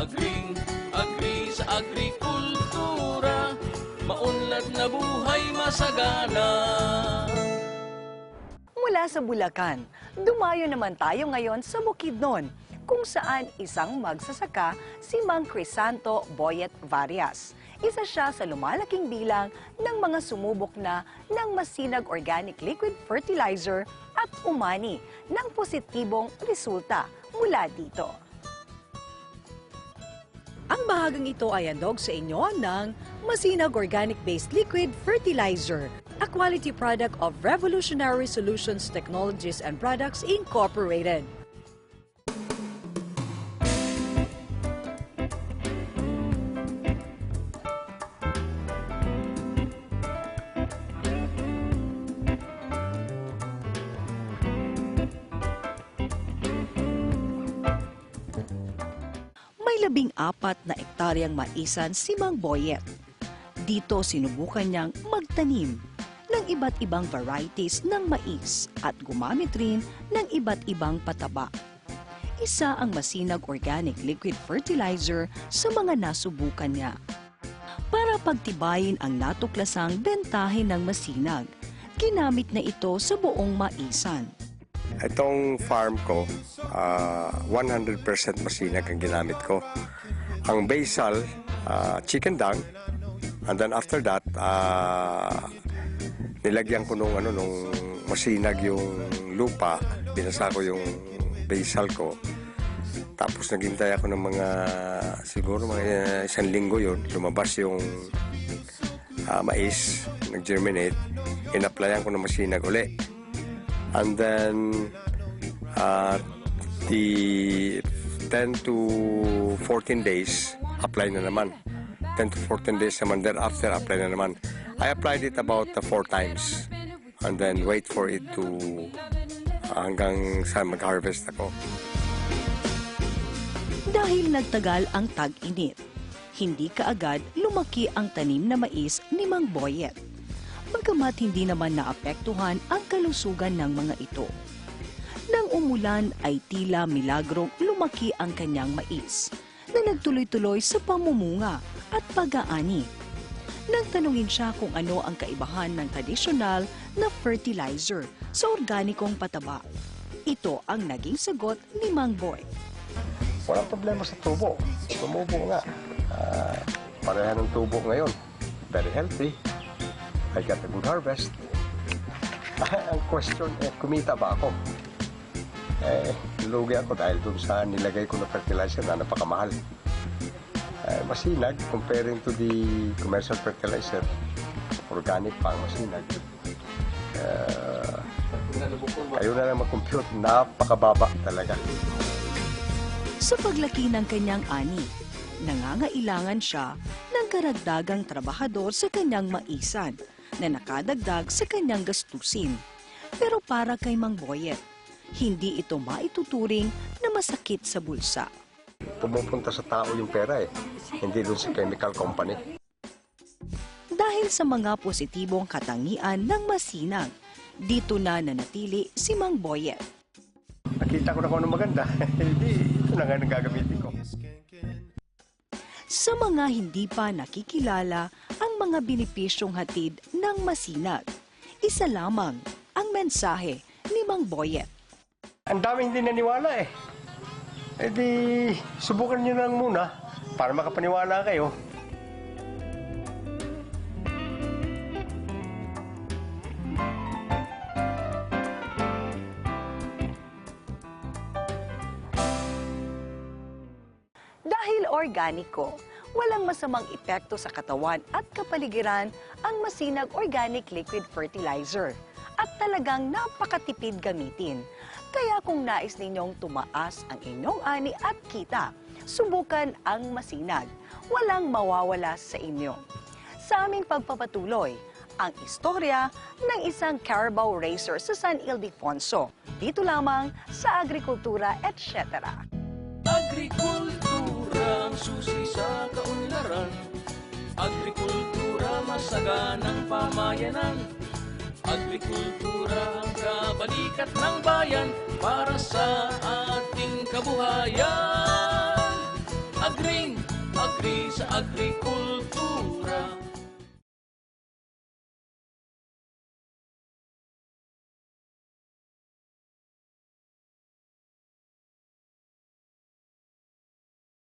Agri sa agrikultura, maunlad na buhay masagana. Mula sa Bulacan, dumayo naman tayo ngayon sa Bukidnon, kung saan isang magsasaka si Mang Crisanto Boyet Varias. Isa siya sa lumalaking bilang ng mga sumubok na ng masinag organic liquid fertilizer at umani ng positibong resulta mula dito. Ang bahagang ito ay handog sa inyo ng Masinag Organic-Based Liquid Fertilizer, a quality product of Revolutionary Solutions Technologies and Products Incorporated. May 14 na ektaryang maisan si Mang Boyet. Dito sinubukan niyang magtanim ng iba't ibang varieties ng mais at gumamit rin ng iba't ibang pataba. Isa ang Masinag Organic Liquid Fertilizer sa mga nasubukan niya. Para pagtibayin ang natuklasang bentahe ng masinag, ginamit na ito sa buong maisan. Itong farm ko, 100% masinag ang ginamit ko. Ang basal, chicken dung, and then after that, nilagyan ko nung masinag yung lupa, binasa ko yung basal ko. Tapos naghintay ako ng siguro mga 1 linggo yun, lumabas yung mais, nag-germinate, in-applyan ko ng masinag uli. And then, the 10 to 14 days, apply na naman. 10 to 14 days naman, thereafter, apply na naman. I applied it about 4 times. And then, wait for it to, hanggang sa mag-harvest ako. Dahil nagtagal ang tag-init, hindi kaagad lumaki ang tanim na mais ni Mang Boyet. Bagamat hindi naman naapektuhan ang kalusugan ng mga ito. Nang umulan ay tila milagrong lumaki ang kanyang mais na nagtuloy-tuloy sa pamumunga at pag-aani. Nang tanungin siya kung ano ang kaibahan ng tradisyonal na fertilizer sa organikong pataba, ito ang naging sagot ni Mang Boy. Walang problema sa tubo. Tumubo nga. Pareha ng tubo ngayon. Very healthy. I got a good harvest. Ang question, kumita ba ako? Lugi ako dahil dun sa nilagay ko na fertilizer na napakamahal. Masinag, comparing to the commercial fertilizer, organic pa ang masinag. Kayo na lang mag-compute, napakababa talaga. Sa paglaki ng kanyang ani, nangangailangan siya ng karagdagang trabahador sa kanyang maisan na nakadagdag sa kanyang gastusin. Pero para kay Mang Boyet, hindi ito maituturing na masakit sa bulsa. Pumupunta sa tao yung pera hindi dun sa chemical company. Dahil sa mga positibong katangian ng masinag, dito na nanatili si Mang Boyet. Nakita ko na kung ano maganda, hindi ito na nga nagagamitin ko. Sa mga hindi pa nakikilala ang mga benepisyong hatid ng masinag, isa lamang ang mensahe ni Mang Boyet. Ang dami hindi naniwala di subukan nyo lang muna para makapaniwala kayo. Dahil organiko, walang masamang epekto sa katawan at kapaligiran ang Masinag Organic Liquid Fertilizer at talagang napakatipid gamitin. Kaya kung nais ninyong tumaas ang inyong ani at kita, subukan ang masinag. Walang mawawala sa inyo. Sa aming pagpapatuloy, ang istorya ng isang Carabao racer sa San Ildefonso. Dito lamang sa Agrikultura, etc. Agrikultura ang susi sa kaunlaran. Agrikultura masaganang pamayanan. Agrikultura ang kabalikat ng bayan para sa ating kabuhayan. Agri sa agrikultura.